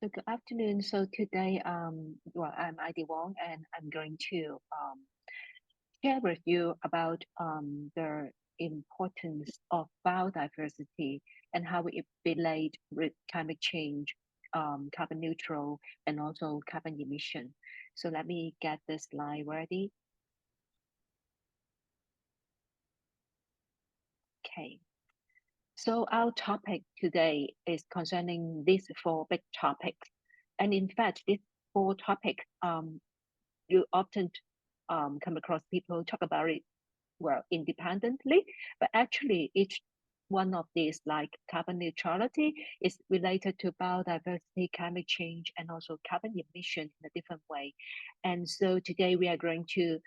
So good afternoon. So today, well, I'm Ivy Wong, and I'm going to share with you about the importance of biodiversity and how it relate with climate change, carbon neutral, and also carbon emission. So let me get this slide ready. Okay. So our topic today is concerning these four big topics. And in fact, these four topics, you often come across people talk about it, well, independently, but actually each one of these, like carbon neutrality, is related to biodiversity, climate change, and also carbon emission in a different way. And so today we are going to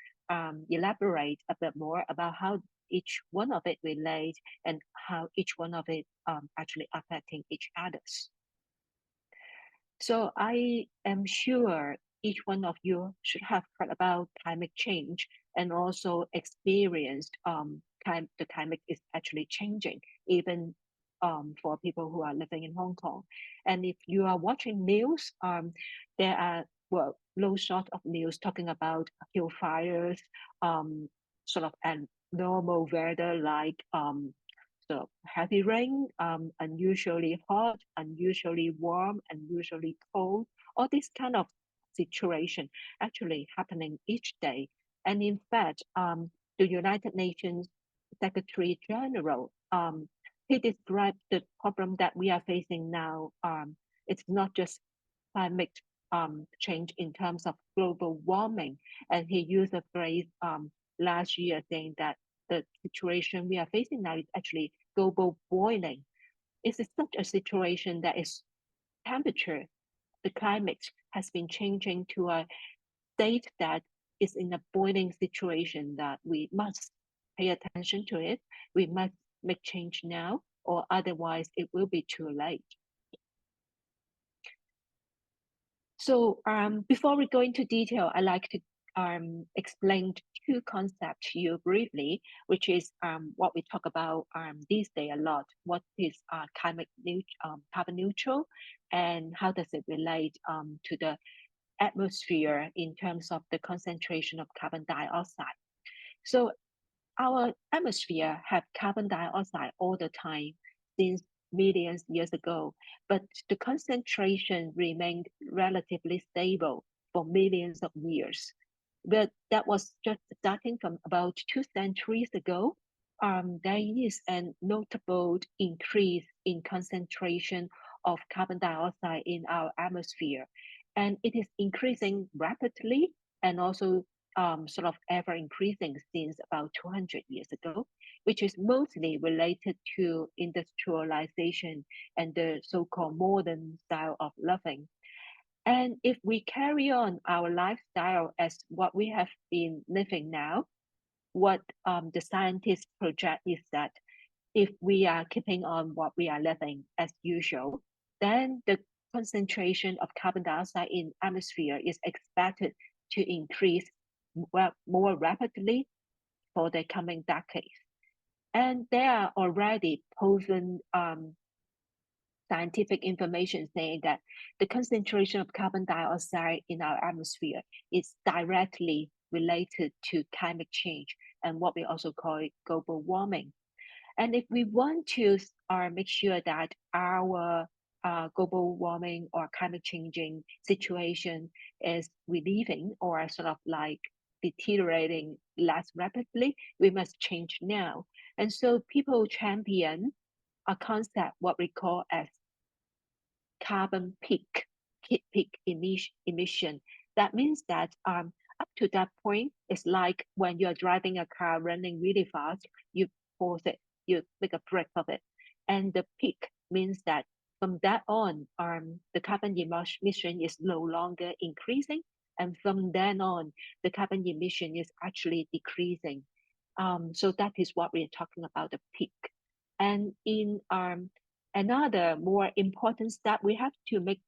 elaborate a bit more about how each one of it relates and how each one of it actually affecting each others. So I am sure each one of you should have heard about climate change and also experienced the climate is actually changing, even for people who are living in Hong Kong. And if you are watching news, there are, well, no short of news talking about hill fires, sort of abnormal weather like so heavy rain, unusually hot, unusually warm, unusually cold, all this kind of situation actually happening each day. And in fact, the United Nations Secretary General, he described the problem that we are facing now. It's not just climate change in terms of global warming. And he used a phrase last year saying that the situation we are facing now is actually global boiling. It's such a situation that is temperature, the climate has been changing to a state that is in a boiling situation that we must pay attention to it. We must make change now, or otherwise it will be too late. So before we go into detail, I'd like to explain two concepts to you briefly, which is what we talk about these days a lot. What is carbon neutral, and how does it relate to the atmosphere in terms of the concentration of carbon dioxide? So our atmosphere have carbon dioxide all the time since millions years ago, but the concentration remained relatively stable for millions of years. But that was just starting from about 2 centuries ago. There is a notable increase in concentration of carbon dioxide in our atmosphere, and it is increasing rapidly and also sort of ever increasing since about 200 years ago, which is mostly related to industrialization and the so-called modern style of living. And if we carry on our lifestyle as what we have been living now, what the scientists project is that if we are keeping on what we are living as usual, then the concentration of carbon dioxide in atmosphere is expected to increase more rapidly for the coming decades. And there are already proven scientific information saying that the concentration of carbon dioxide in our atmosphere is directly related to climate change and what we also call it global warming. And if we want to make sure that our global warming or climate changing situation is relieving or sort of like deteriorating less rapidly, we must change now. And so people champion a concept, what we call as carbon peak emission. That means that up to that point, it's like when you're driving a car running really fast, you pause it, you make a break of it. And the peak means that from that on, the carbon emission is no longer increasing. And from then on, the carbon emission is actually decreasing. So that is what we're talking about, the peak. And in another more important step we have to make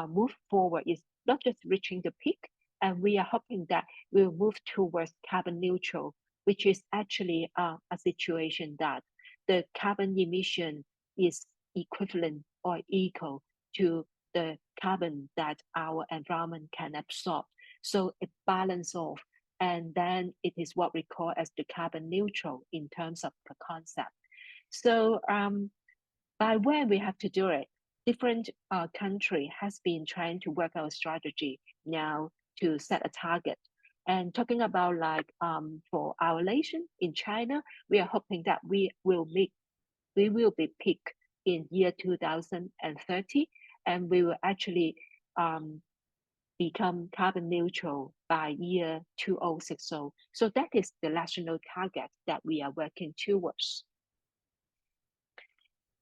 move forward is not just reaching the peak, and we are hoping that we'll move towards carbon neutral, which is actually a situation that the carbon emission is equivalent or equal to the carbon that our environment can absorb. So it balances off, and then it is what we call as the carbon neutral in terms of the concept. So by when we have to do it, different country has been trying to work out a strategy now to set a target. And talking about like for our nation in China, we are hoping that we will be peak in year 2030, and we will actually become carbon neutral by year 2060. So that is the national target that we are working towards.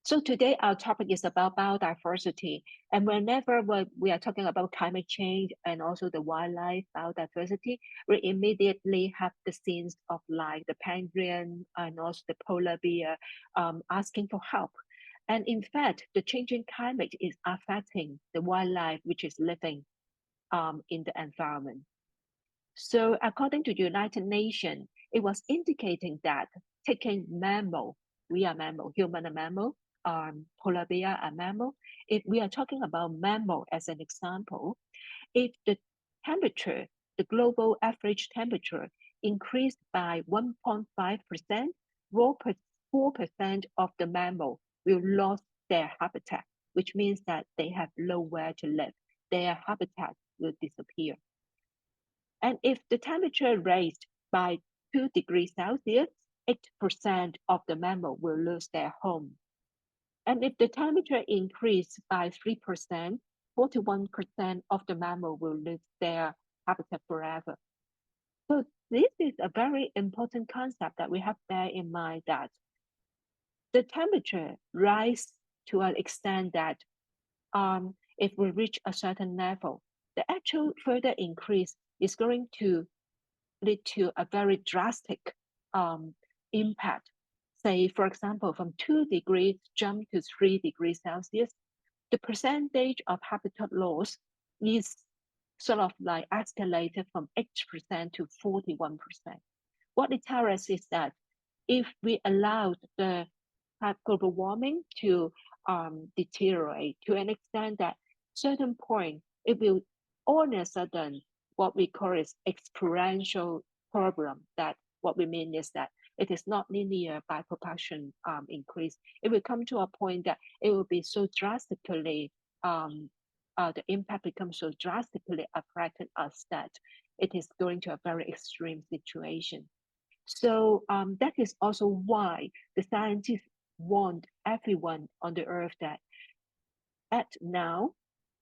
So today our topic is about biodiversity, and whenever we are talking about climate change and also the wildlife biodiversity, we immediately have the scenes of like the penguin and also the polar bear asking for help. And in fact, the changing climate is affecting the wildlife which is living in the environment. So according to the United Nations, it was indicating that taking mammal, we are mammal, human are mammal, polar bear are mammal. If we are talking about mammal as an example, if the temperature, the global average temperature increased by 1.5%, 4% of the mammal will lose their habitat, which means that they have nowhere to live. Their habitat will disappear. And if the temperature raised by 2 degrees Celsius, 8% of the mammal will lose their home. And if the temperature increased by 3%, 41% of the mammal will lose their habitat forever. So this is a very important concept that we have to bear in mind, that the temperature rise to an extent that if we reach a certain level, the actual further increase is going to lead to a very drastic impact. Say, for example, from 2 degrees jump to 3 degrees Celsius, the percentage of habitat loss is sort of like escalated from 8% to 41%. What it tells us is that if we allow the global warming to deteriorate to an extent that certain point, it will all of a sudden what we call is exponential problem. That what we mean is that it is not linear by proportion increase. It will come to a point that it will be so drastically, the impact becomes so drastically affected us that it is going to a very extreme situation. So that is also why the scientists want everyone on the earth that act now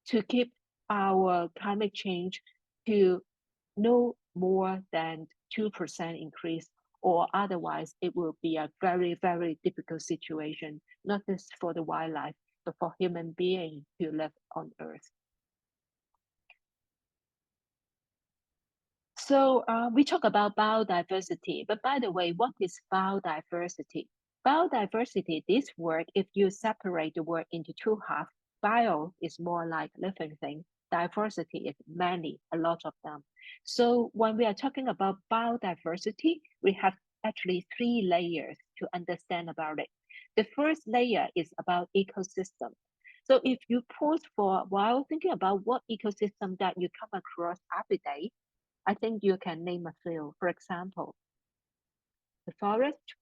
to keep our climate change to no more than 2% increase, or otherwise it will be a very, very difficult situation, not just for the wildlife, but for human beings who live on Earth. So we talk about biodiversity, but by the way, what is biodiversity? Biodiversity, this word, if you separate the word into two halves, bio is more like living thing, diversity is many, a lot of them. So when we are talking about biodiversity, we have actually 3 layers to understand about it. The first layer is about ecosystem. So if you pause for a while thinking about what ecosystem that you come across every day, I think you can name a few. For example, the forest,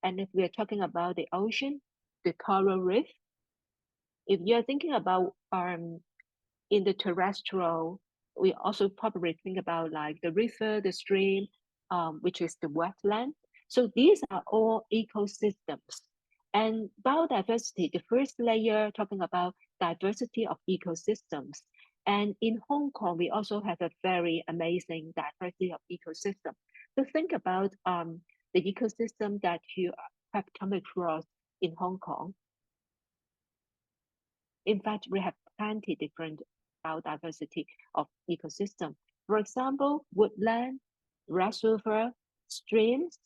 and if we are talking about the ocean, the coral reef. If you're thinking about in the terrestrial, we also probably think about like the river, the stream, which is the wetland. So these are all ecosystems. And biodiversity, the first layer talking about diversity of ecosystems. And in Hong Kong, we also have a very amazing diversity of ecosystem. So think about the ecosystem that you have come across in Hong Kong. In fact, we have plenty different biodiversity of ecosystem. For example, woodland, reservoir, streams,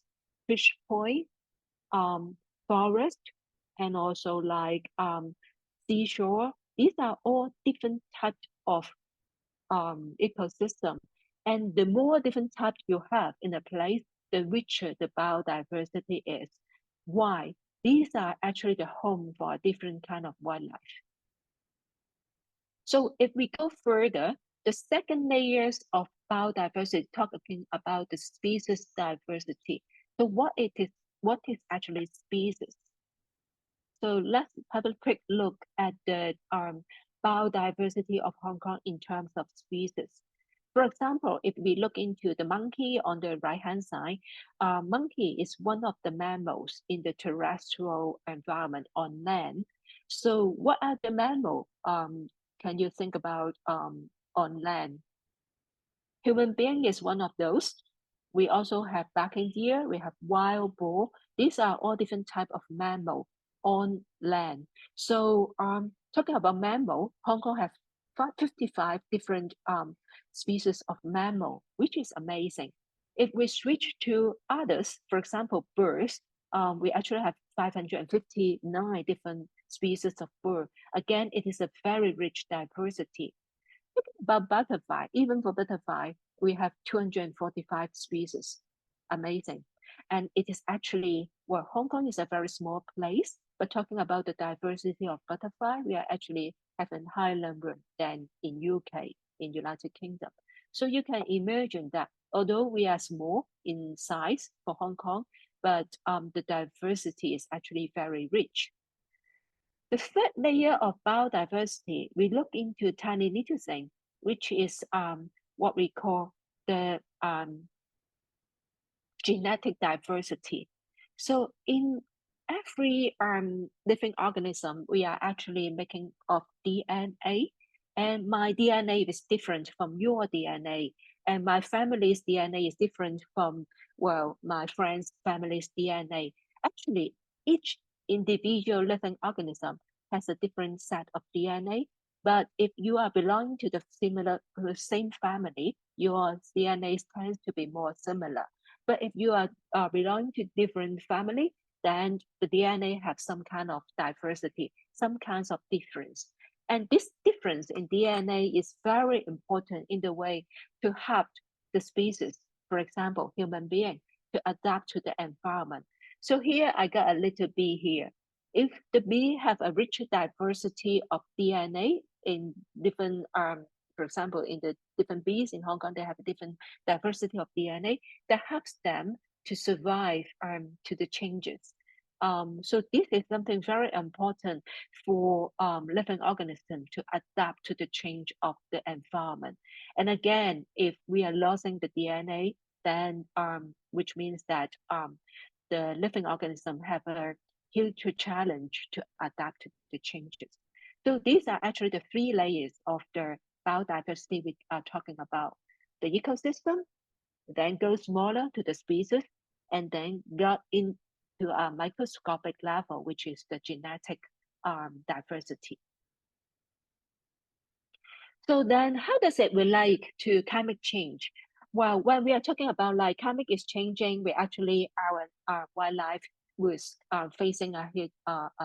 fish pond, forest, and also like seashore. These are all different types of ecosystem. And the more different types you have in a place, the richer the biodiversity is. Why? These are actually the home for a different kind of wildlife. So if we go further, the second layers of biodiversity talking about the species diversity. So what is actually species? So let's have a quick look at the biodiversity of Hong Kong in terms of species. For example, if we look into the monkey on the right-hand side, monkey is one of the mammals in the terrestrial environment on land. So what are the mammals can you think about on land? Human being is one of those. We also have barking deer, we have wild boar. These are all different type of mammal on land. So talking about mammal, Hong Kong has 55 different species of mammal, which is amazing. If we switch to others, for example, birds, we actually have 559 different species of bird. Again, it is a very rich diversity. About butterfly, even for butterfly, we have 245 species. Amazing. And it is actually, well, Hong Kong is a very small place, but talking about the diversity of butterfly, we are actually having higher number than in UK, in United Kingdom. So you can imagine that although we are small in size for Hong Kong, but the diversity is actually very rich. The third layer of biodiversity, we look into tiny little thing, which is what we call the genetic diversity. So in every living organism, we are actually making of DNA, and my DNA is different from your DNA, and my family's DNA is different from, well, my friend's family's DNA. Actually, each individual living organism has a different set of DNA, but if you are belonging to the same family, your DNA tends to be more similar. But if you are belonging to different family, then the DNA have some kind of diversity, some kinds of difference. And this difference in DNA is very important in the way to help the species, for example, human being, to adapt to the environment. So here I got a little bee here. If the bee have a richer diversity of DNA in different for example, in the different bees in Hong Kong, they have a different diversity of DNA that helps them to survive to the changes. So this is something very important for living organisms to adapt to the change of the environment. And again, if we are losing the DNA, then which means that the living organism have a huge challenge to adapt to the changes. So these are actually the three layers of the biodiversity we are talking about. The ecosystem, then go smaller to the species, and then got into a microscopic level, which is the genetic diversity. So then how does it relate to climate change? Well, when we are talking about like climate is changing, we actually, our wildlife was facing a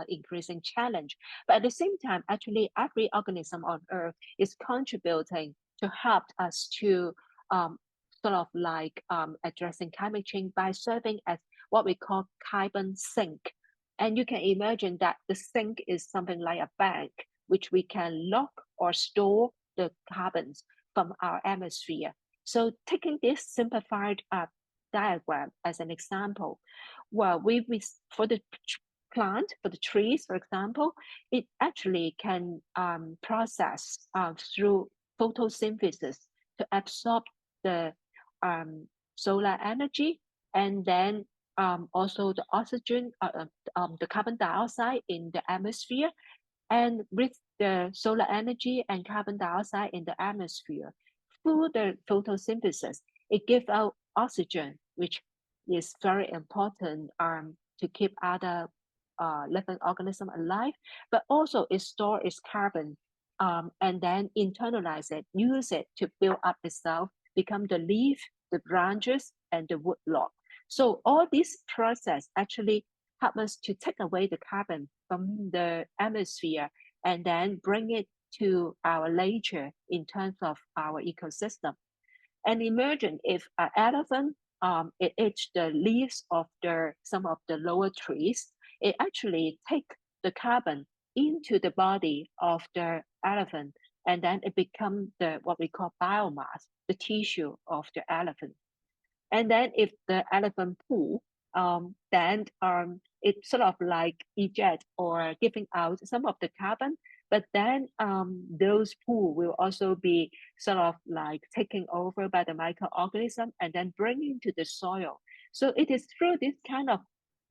increasing challenge. But at the same time, actually every organism on Earth is contributing to help us to sort of like addressing climate change by serving as what we call carbon sink. And you can imagine that the sink is something like a bank, which we can lock or store the carbons from our atmosphere. So taking this simplified diagram as an example, well, we for the plant, for the trees, for example, it actually can process through photosynthesis to absorb the solar energy, and then also the oxygen, the carbon dioxide in the atmosphere. And with the solar energy and carbon dioxide in the atmosphere, through the photosynthesis, it gives out oxygen, which is very important to keep other living organisms alive, but also it stores its carbon and then internalize it, use it to build up itself, become the leaf, the branches, and the wood log. So all this process actually help us to take away the carbon from the atmosphere and then bring it to our nature in terms of our ecosystem. And imagine if an elephant it eats the leaves of some of the lower trees, it actually take the carbon into the body of the elephant and then it becomes what we call biomass, the tissue of the elephant. And then if the elephant poo, then it sort of like eject or giving out some of the carbon, but then those poo will also be sort of like taken over by the microorganism and then bringing to the soil. So it is through this kind of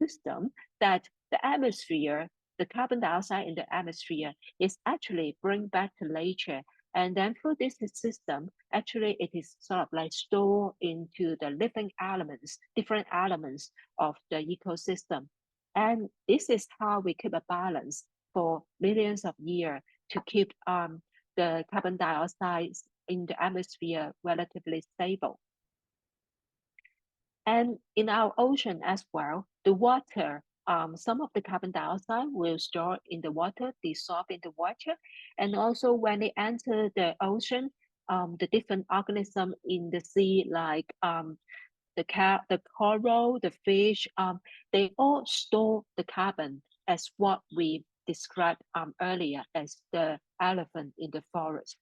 system that the atmosphere, the carbon dioxide in the atmosphere is actually bring back to nature. And then through this system, actually it is sort of like stored into the living elements, different elements of the ecosystem. And this is how we keep a balance for millions of years to keep the carbon dioxide in the atmosphere relatively stable. And in our ocean as well, the water, some of the carbon dioxide will store in the water, dissolve in the water. And also when they enter the ocean, the different organisms in the sea, like the coral, the fish, they all store the carbon as what we described earlier as the elephant in the forest.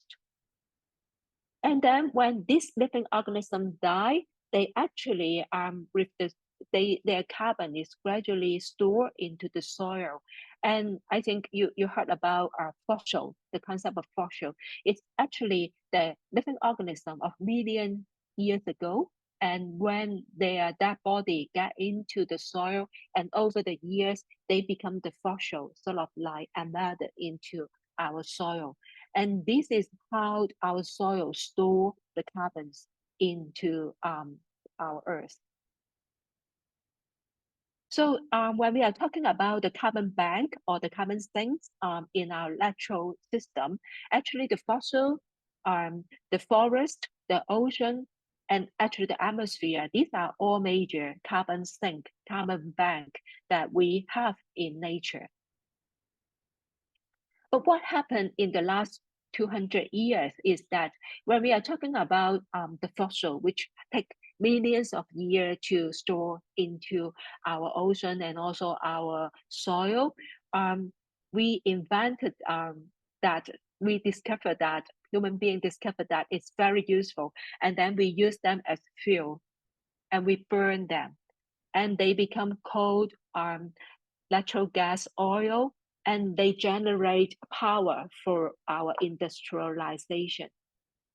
And then when this living organism die, they actually with their carbon is gradually stored into the soil. And I think you heard about fossil, the concept of fossil. It's actually the living organism of million years ago. And when their dead body get into the soil, and over the years, they become the fossil, sort of like embedded into our soil. And this is how our soil store the carbons into our earth. So when we are talking about the carbon bank or the carbon sinks in our natural system, actually the fossil, the forest, the ocean, and actually the atmosphere, these are all major carbon sink, carbon bank that we have in nature. But what happened in the last 200 years is that when we are talking about the fossil, which take millions of years to store into our ocean and also our soil, we invented that, we discovered that, human beings discovered that it's very useful. And then we use them as fuel and we burn them. And they become called natural gas, oil, and they generate power for our industrialization.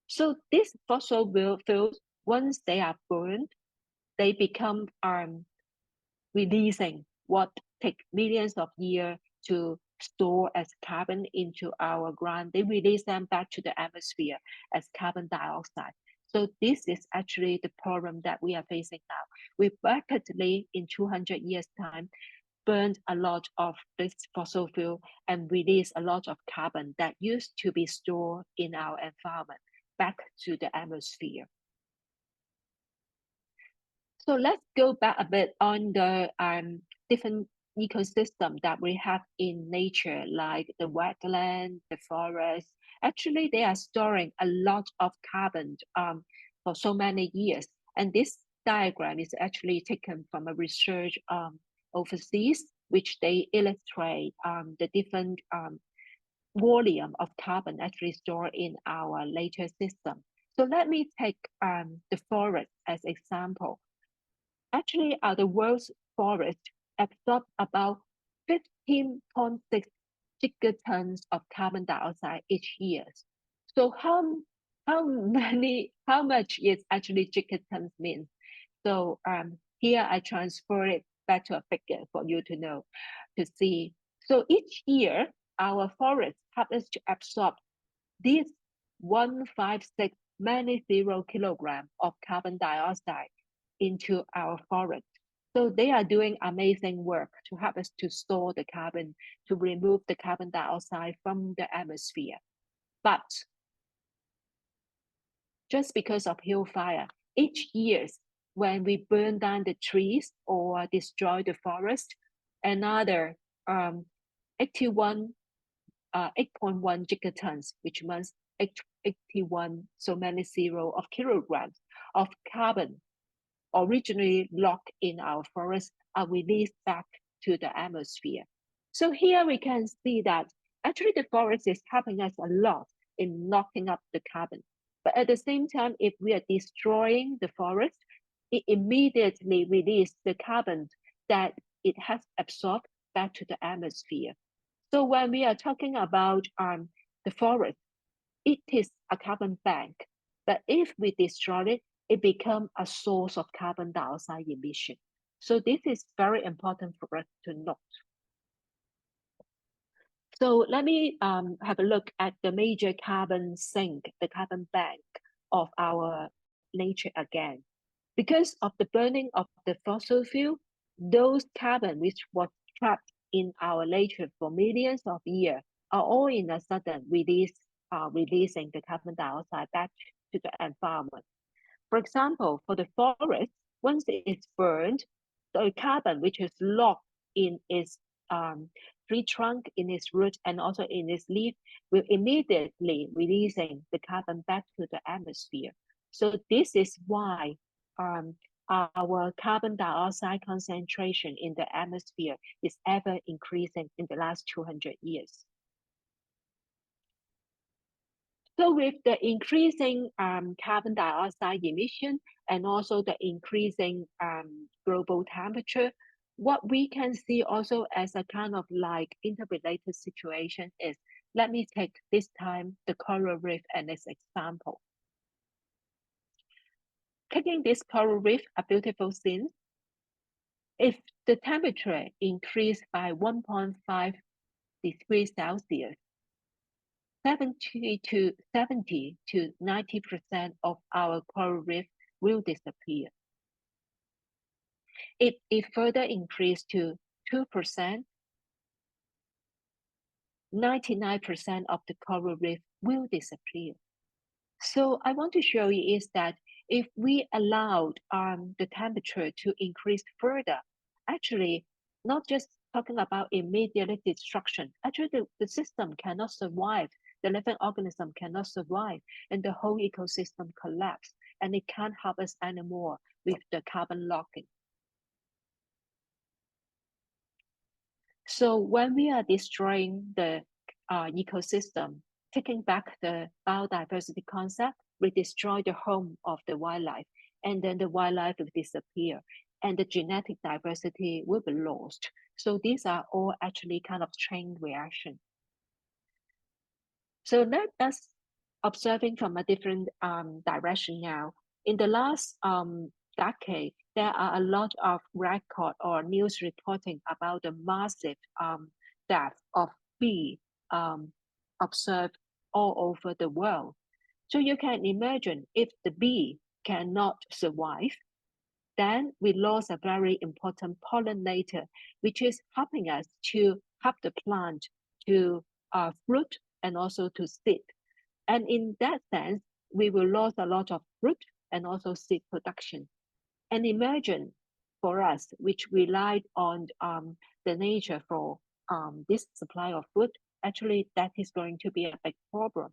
So these fossil fuels, once they are burned, they become releasing what take millions of years to store as carbon into our ground. They release them back to the atmosphere as carbon dioxide. So this is actually the problem that we are facing now. We rapidly, in 200 years' time, burned a lot of this fossil fuel and release a lot of carbon that used to be stored in our environment back to the atmosphere. So let's go back a bit on the different ecosystem that we have in nature, like the wetland, the forest. Actually, they are storing a lot of carbon for so many years. And this diagram is actually taken from a research overseas, which they illustrate the different volume of carbon actually stored in our nature system. So let me take the forest as example. Actually, the world's forest absorb about 15.6 gigatons of carbon dioxide each year. So how much is actually gigatons means? So here I transfer it back to a figure for you to know, to see. So each year, our forest happens to absorb this 156 kilograms of carbon dioxide into our forest. So they are doing amazing work to help us to store the carbon, to remove the carbon dioxide from the atmosphere. But just because of hillfire, each year when we burn down the trees or destroy the forest, another 8.1 gigatons, which means 81 so many zero of kilograms of carbon originally locked in our forest are released back to the atmosphere. So here we can see that actually the forest is helping us a lot in locking up the carbon. But at the same time, if we are destroying the forest, it immediately releases the carbon that it has absorbed back to the atmosphere. So when we are talking about the forest, it is a carbon bank. But if we destroy it, it becomes a source of carbon dioxide emission. So this is very important for us to note. So let me have a look at the major carbon sink, the carbon bank of our nature again. Because of the burning of the fossil fuel, those carbon which was trapped in our nature for millions of years are all in a sudden releasing the carbon dioxide back to the environment. For example, for the forest, once it's burned, the carbon which is locked in its tree trunk, in its root, and also in its leaf will immediately releasing the carbon back to the atmosphere. So this is why our carbon dioxide concentration in the atmosphere is ever increasing in the last 200 years. So with the increasing carbon dioxide emission and also the increasing global temperature, what we can see also as a kind of like interrelated situation is, let me take this time the coral reef as an example. Taking this coral reef, a beautiful scene, if the temperature increased by 1.5 degrees Celsius, 70 to 90% of our coral reef will disappear. If it further increased to 2%, 99% of the coral reef will disappear. So I want to show you is that if we allowed the temperature to increase further, actually, not just talking about immediate destruction, actually the system cannot survive. The living organism cannot survive, and the whole ecosystem collapse, and it can't help us anymore with the carbon locking. So when we are destroying the ecosystem, taking back the biodiversity concept, we destroy the home of the wildlife, and then the wildlife will disappear, and the genetic diversity will be lost. So these are all actually kind of chain reaction. So let us observing from a different direction now. In the last decade, there are a lot of record or news reporting about the massive death of bees observed all over the world. So you can imagine if the bee cannot survive, then we lost a very important pollinator, which is helping us to help the plant to fruit and also to seed. And in that sense, we will lose a lot of fruit and also seed production. And imagine for us, which relied on the nature for this supply of food, actually that is going to be a big problem.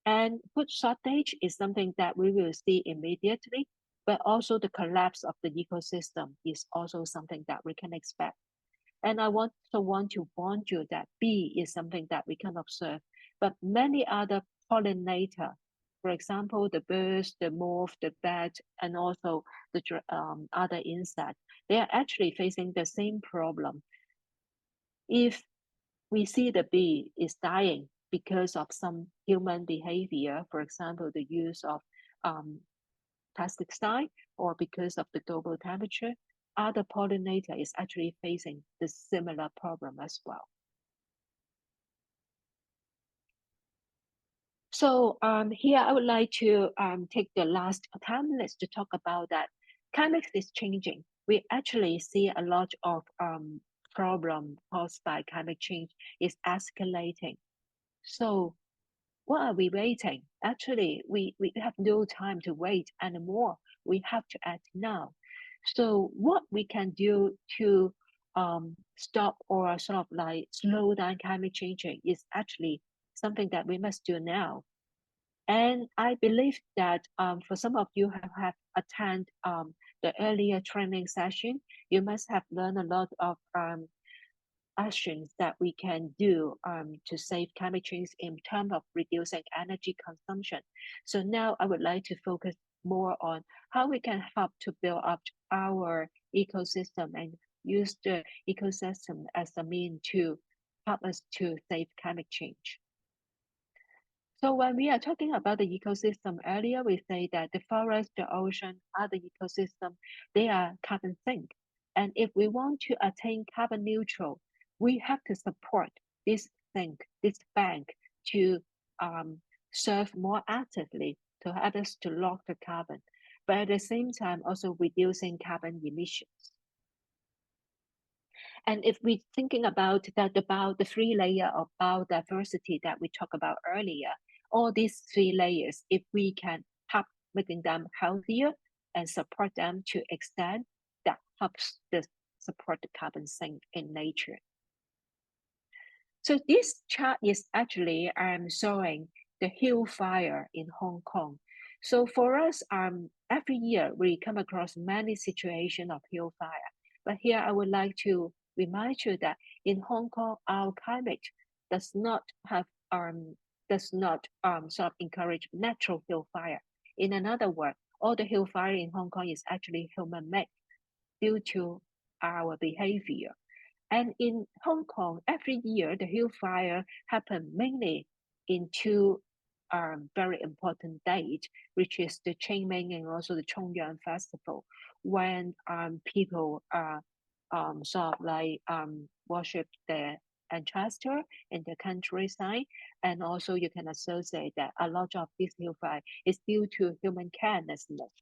And food shortage is something that we will see immediately, but also the collapse of the ecosystem is also something that we can expect. And I want to warn you that bee is something that we can observe, but many other pollinator, for example, the birds, the moth, the bat, and also the other insects, they are actually facing the same problem. If we see the bee is dying because of some human behavior, for example, the use of pesticide, or because of the global temperature, other pollinator is actually facing the similar problem as well. So here I would like to take the last 10 minutes to talk about that. Climate is changing. We actually see a lot of problem caused by climate change is escalating. So what are we waiting? Actually, we have no time to wait anymore. We have to act now. So what we can do to stop or sort of like slow down climate change is actually something that we must do now. And I believe that for some of you who have attended the earlier training session, you must have learned a lot of actions that we can do to save climate change in terms of reducing energy consumption. So now I would like to focus more on how we can help to build up our ecosystem and use the ecosystem as a means to help us to save climate change. So when we are talking about the ecosystem earlier, we say that the forest, the ocean, other ecosystem, they are carbon sink. And if we want to attain carbon neutral, we have to support this sink, this bank to serve more actively to help us to lock the carbon, but at the same time also reducing carbon emissions. And if we're thinking about that, about the 3 layers of biodiversity that we talked about earlier, all these 3 layers, if we can help making them healthier and support them to extend, that helps to support the carbon sink in nature. So this chart is actually showing the hill fire in Hong Kong. So for us, every year we come across many situations of hill fire. But here I would like to remind you that in Hong Kong, our climate does not sort of encourage natural hill fire. In another word, all the hill fire in Hong Kong is actually human-made due to our behavior. And in Hong Kong, every year the hill fire happen mainly in 2 very important dates, which is the Qingming and also the Chongyuan Festival, when people sort of like worship their ancestor in the countryside. And also you can associate that a lot of this hill fire is due to human carelessness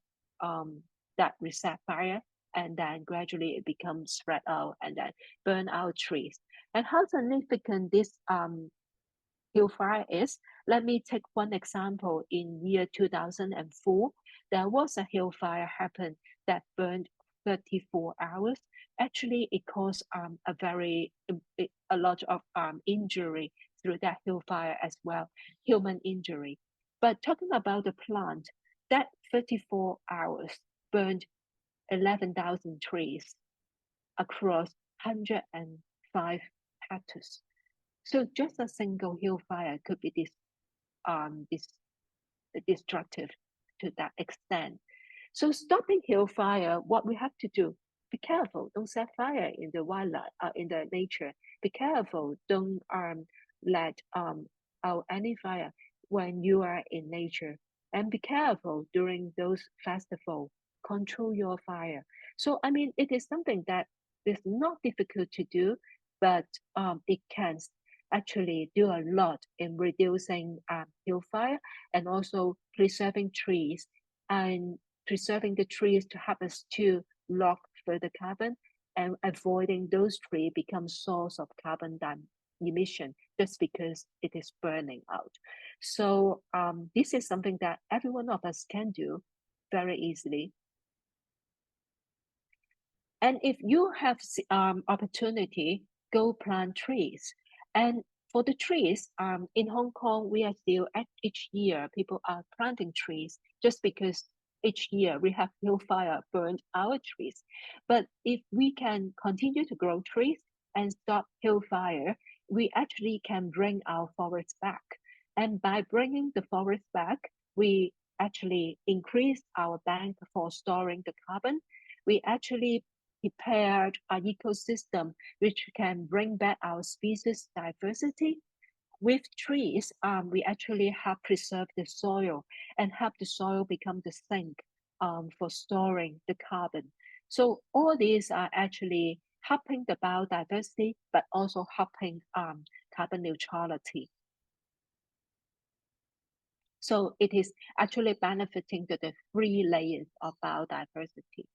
that we set fire and then gradually it becomes spread out and then burn out trees. And how significant this hill fire is, let me take one example. In year 2004, there was a hill fire happen that burned 34 hours. Actually, it caused a lot of injury through that hill fire as well, human injury. But talking about the plant, that 34 hours burned 11,000 trees across 105 hectares. So just a single hill fire could be destructive to that extent. So stopping hill fire, what we have to do, be careful, don't set fire in the wildlife, in the nature. Be careful, don't let out any fire when you are in nature. And be careful during those festivals, control your fire. So, I mean, it is something that is not difficult to do, but it can actually do a lot in reducing hill fire and also preserving trees and preserving the trees to help us to lock further carbon and avoiding those trees become source of carbon emission just because it is burning out. So this is something that every one of us can do very easily. And if you have opportunity, go plant trees. And for the trees, in Hong Kong, we are still each year people are planting trees just because each year we have hill fire burned our trees. But if we can continue to grow trees and stop hill fire, we actually can bring our forests back. And by bringing the forest back, we actually increase our bank for storing the carbon. We actually prepared an ecosystem which can bring back our species diversity. With trees, we actually help preserve the soil and help the soil become the sink for storing the carbon. So all these are actually helping the biodiversity, but also helping carbon neutrality. So it is actually benefiting to the 3 layers of biodiversity.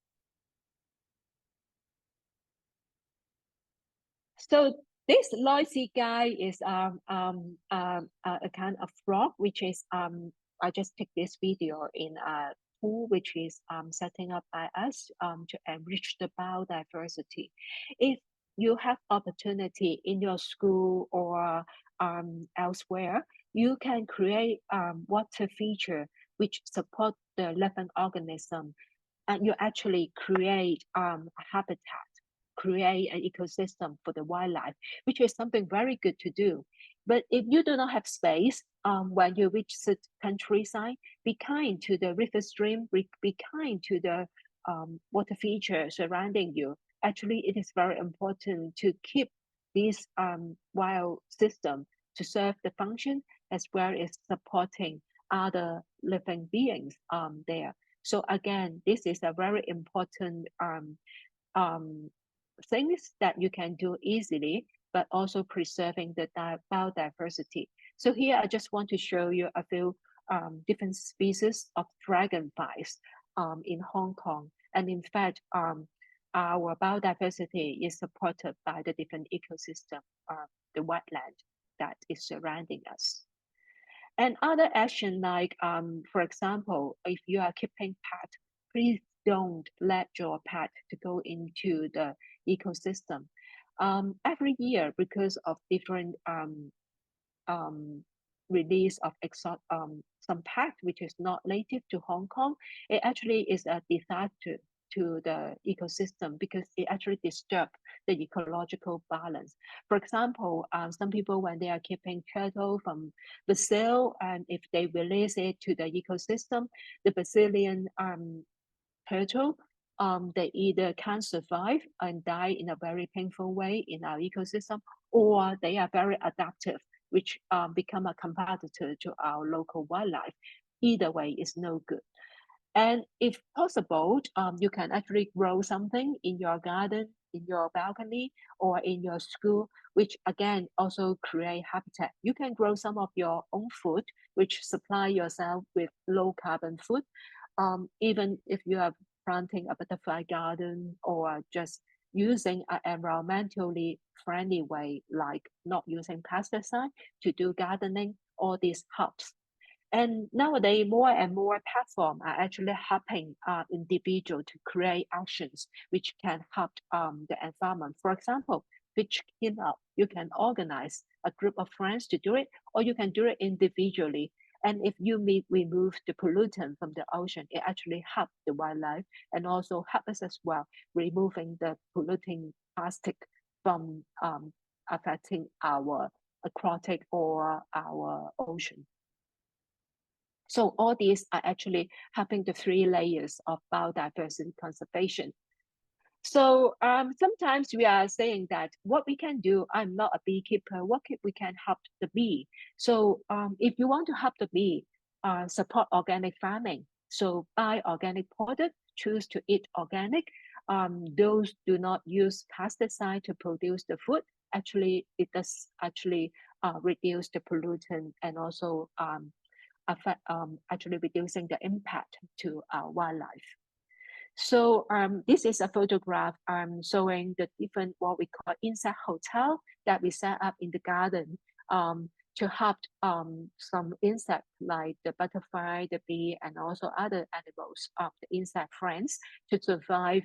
So this noisy guy is a kind of frog, which is I just took this video in a tool which is setting up by us to enrich the biodiversity. If you have opportunity in your school or elsewhere, you can create water feature which support the living organism, and you actually create a habitat create an ecosystem for the wildlife, which is something very good to do. But if you do not have space, when you reach the countryside, be kind to the river stream, be kind to the water feature surrounding you. Actually, it is very important to keep this wild system to serve the function as well as supporting other living beings there. So again, this is a very important things that you can do easily, but also preserving the biodiversity. So here I just want to show you a few different species of dragonflies in Hong Kong. And in fact, our biodiversity is supported by the different ecosystem, the wetland that is surrounding us. And other action like, for example, if you are keeping pet, please don't let your pet to go into the ecosystem. Every year, because of different release of some pet which is not native to Hong Kong, it actually is a disaster to the ecosystem because it actually disturbs the ecological balance. For example, some people, when they are keeping turtle from Brazil, and if they release it to the ecosystem, the Brazilian turtle, they either can't survive and die in a very painful way in our ecosystem, or they are very adaptive, which become a competitor to our local wildlife. Either way is no good. And if possible, you can actually grow something in your garden, in your balcony, or in your school, which again also create habitat. You can grow some of your own food, which supply yourself with low carbon food. Even if you are planting a butterfly garden or just using an environmentally friendly way, like not using pesticide to do gardening, all these helps. And nowadays, more and more platforms are actually helping individuals to create actions which can help the environment. For example, beach cleanup, you can organize a group of friends to do it, or you can do it individually. And if you remove the pollutant from the ocean, it actually helps the wildlife and also help us as well, removing the polluting plastic from affecting our aquatic or our ocean. So all these are actually helping the 3 layers of biodiversity conservation. So sometimes we are saying that what we can do, I'm not a beekeeper, what we can help the bee. So if you want to help the bee, support organic farming. So buy organic product, choose to eat organic. Those do not use pesticide to produce the food. Actually, it does actually reduce the pollutant and also actually reducing the impact to our wildlife. So this is a photograph showing the different what we call insect hotel that we set up in the garden to help some insects like the butterfly, the bee, and also other animals of the insect friends to survive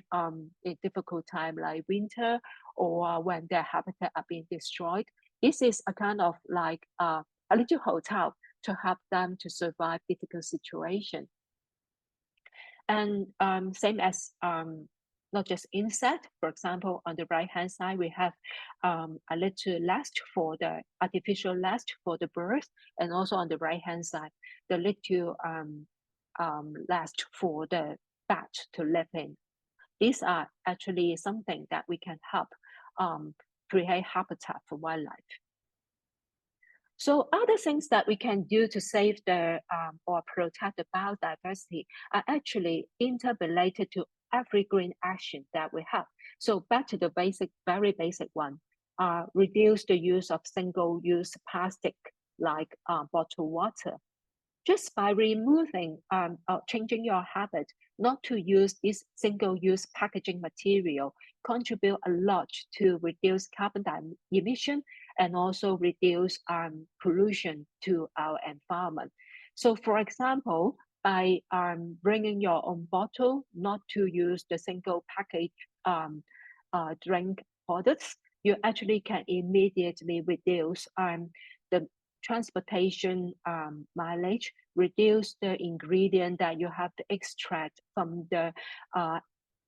in difficult time like winter or when their habitat are being destroyed. This is a kind of like a little hotel to help them to survive difficult situation. And same as not just insect, for example, on the right-hand side, we have a little nest for the artificial nest for the birds, and also on the right-hand side, the little nest for the bat to live in. These are actually something that we can help create habitat for wildlife. So other things that we can do to save the or protect the biodiversity are actually interrelated to every green action that we have. So back to the basic, very basic one, reduce the use of single-use plastic like bottled water. Just by removing or changing your habit not to use this single-use packaging material contribute a lot to reduce carbon emission and also reduce pollution to our environment. So for example, by bringing your own bottle, not to use the single package drink products, you actually can immediately reduce the transportation mileage, reduce the ingredient that you have to extract from the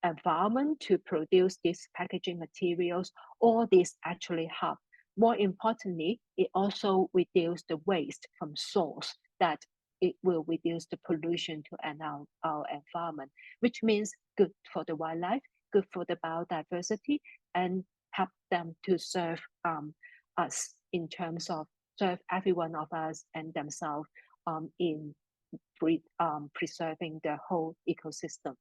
environment to produce these packaging materials, all this actually help. More importantly, it also reduces the waste from source, that it will reduce the pollution to our environment, which means good for the wildlife, good for the biodiversity, and help them to serve us in terms of serve every one of us and themselves in preserving the whole ecosystem.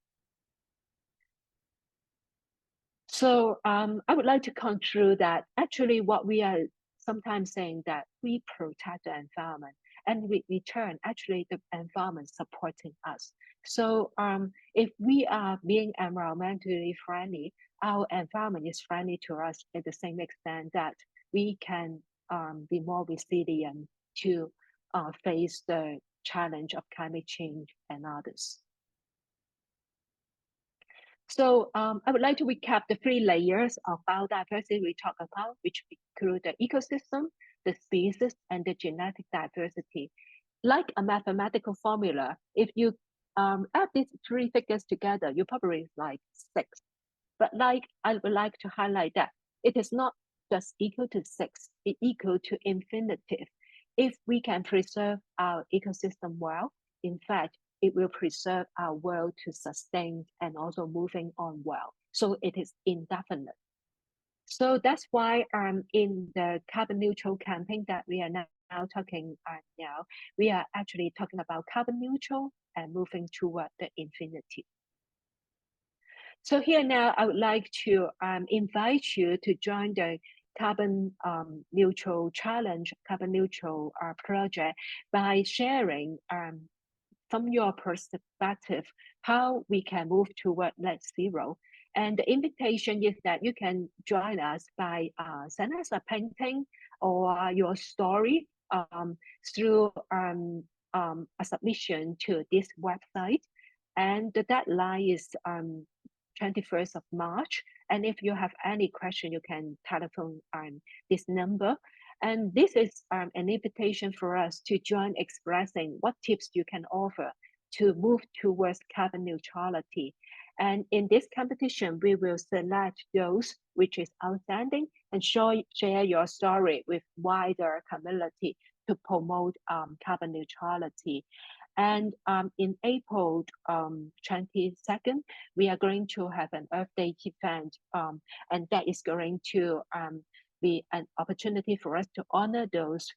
So I would like to conclude that actually what we are sometimes saying that we protect the environment, and we return actually the environment supporting us. So if we are being environmentally friendly, our environment is friendly to us at the same extent that we can be more resilient to face the challenge of climate change and others. So I would like to recap the 3 layers of biodiversity we talked about, which include the ecosystem, the species, and the genetic diversity. Like a mathematical formula, if you add these 3 figures together, you probably like 6. But like I would like to highlight that it is not just equal to 6, it's equal to infinitive. If we can preserve our ecosystem well, in fact, it will preserve our world to sustain and also moving on well. So it is indefinite. So that's why in the carbon neutral campaign that we are now talking now, we are actually talking about carbon neutral and moving toward the infinity. So here now, I would like to invite you to join the carbon neutral challenge, carbon neutral project by sharing from your perspective, how we can move toward net zero. And the invitation is that you can join us by send us a painting or your story through a submission to this website. And the deadline is 21st of March. And if you have any question, you can telephone this number. And this is an invitation for us to join expressing what tips you can offer to move towards carbon neutrality. And in this competition, we will select those which is outstanding and share your story with wider community to promote carbon neutrality. And in April 22nd, we are going to have an Earth Day event, and that is going to be an opportunity for us to honor those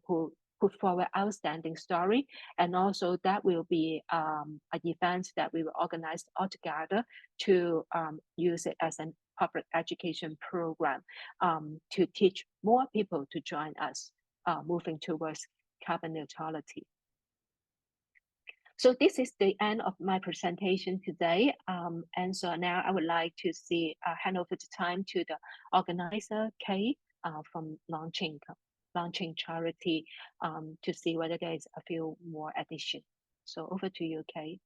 who put forward outstanding story. And also that will be an event that we will organize all together to use it as a public education program to teach more people to join us moving towards carbon neutrality. So this is the end of my presentation today. And so now I would like to hand over the time to the organizer, Kay, from Launching Charity, to see whether there is a few more additions. So over to you, Kay.